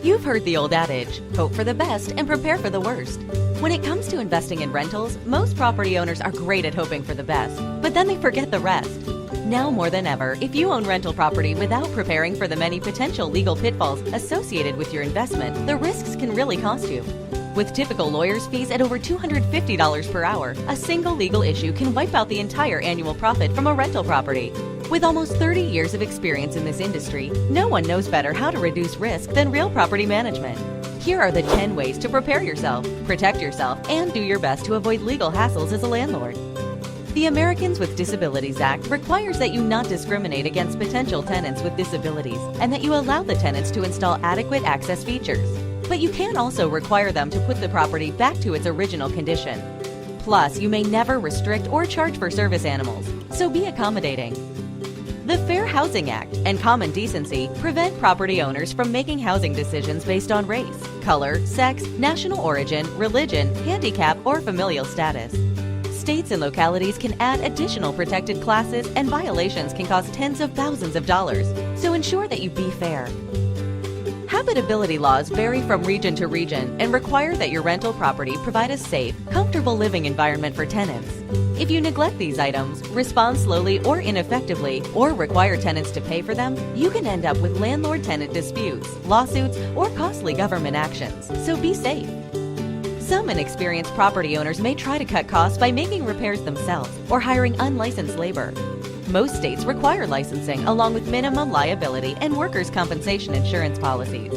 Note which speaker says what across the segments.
Speaker 1: You've heard the old adage, hope for the best and prepare for the worst. When it comes to investing in rentals, most property owners are great at hoping for the best, but then they forget the rest. Now more than ever, if you own rental property without preparing for the many potential legal pitfalls associated with your investment, the risks can really cost you. With typical lawyer's fees at over $250 per hour, a single legal issue can wipe out the entire annual profit from a rental property. With almost 30 years of experience in this industry, no one knows better how to reduce risk than Real Property Management. Here are the 10 ways to prepare yourself, protect yourself, and do your best to avoid legal hassles as a landlord. The Americans with Disabilities Act requires that you not discriminate against potential tenants with disabilities and that you allow the tenants to install adequate access features. But you can also require them to put the property back to its original condition. Plus, you may never restrict or charge for service animals, so be accommodating. The Fair Housing Act and common decency prevent property owners from making housing decisions based on race, color, sex, national origin, religion, handicap, or familial status. States and localities can add additional protected classes, and violations can cost tens of thousands of dollars, so ensure that you be fair. Habitability laws vary from region to region and require that your rental property provide a safe, comfortable living environment for tenants. If you neglect these items, respond slowly or ineffectively, or require tenants to pay for them, you can end up with landlord-tenant disputes, lawsuits, or costly government actions, so be safe. Some inexperienced property owners may try to cut costs by making repairs themselves or hiring unlicensed labor. Most states require licensing along with minimum liability and workers' compensation insurance policies.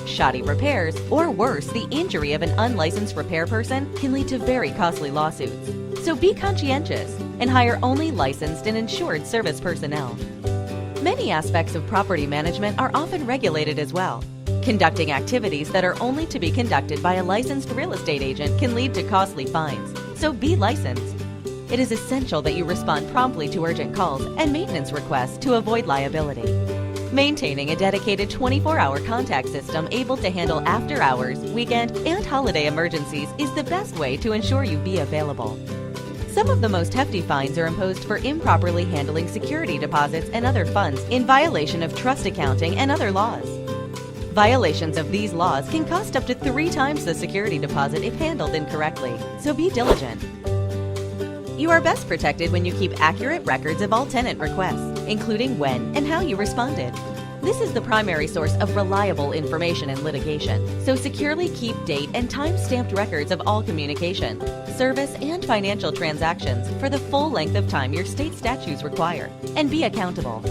Speaker 1: Shoddy repairs, or worse, the injury of an unlicensed repair person, can lead to very costly lawsuits. So be conscientious and hire only licensed and insured service personnel. Many aspects of property management are often regulated as well. Conducting activities that are only to be conducted by a licensed real estate agent can lead to costly fines, so be licensed. It is essential that you respond promptly to urgent calls and maintenance requests to avoid liability. Maintaining a dedicated 24-hour contact system able to handle after-hours, weekend, and holiday emergencies is the best way to ensure you be available. Some of the most hefty fines are imposed for improperly handling security deposits and other funds in violation of trust accounting and other laws. Violations of these laws can cost up to 3 times the security deposit if handled incorrectly, so be diligent. You are best protected when you keep accurate records of all tenant requests, including when and how you responded. This is the primary source of reliable information in litigation, so securely keep date and time-stamped records of all communication, service, and financial transactions for the full length of time your state statutes require, and be accountable.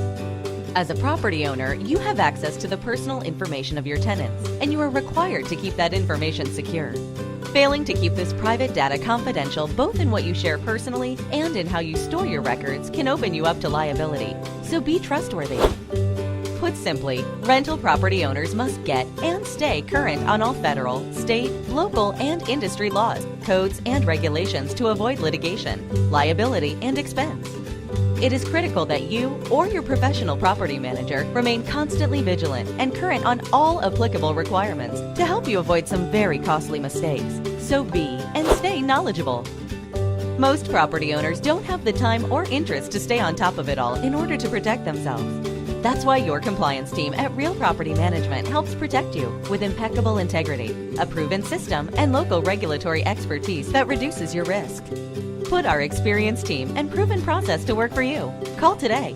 Speaker 1: As a property owner, you have access to the personal information of your tenants, and you are required to keep that information secure. Failing to keep this private data confidential both in what you share personally and in how you store your records can open you up to liability, so be trustworthy. Put simply, rental property owners must get and stay current on all federal, state, local, and industry laws, codes, and regulations to avoid litigation, liability, and expense. It is critical that you or your professional property manager remain constantly vigilant and current on all applicable requirements to help you avoid some very costly mistakes. So be and stay knowledgeable. Most property owners don't have the time or interest to stay on top of it all in order to protect themselves. That's why your compliance team at Real Property Management helps protect you with impeccable integrity, a proven system, and local regulatory expertise that reduces your risk. Put our experienced team and proven process to work for you. Call today.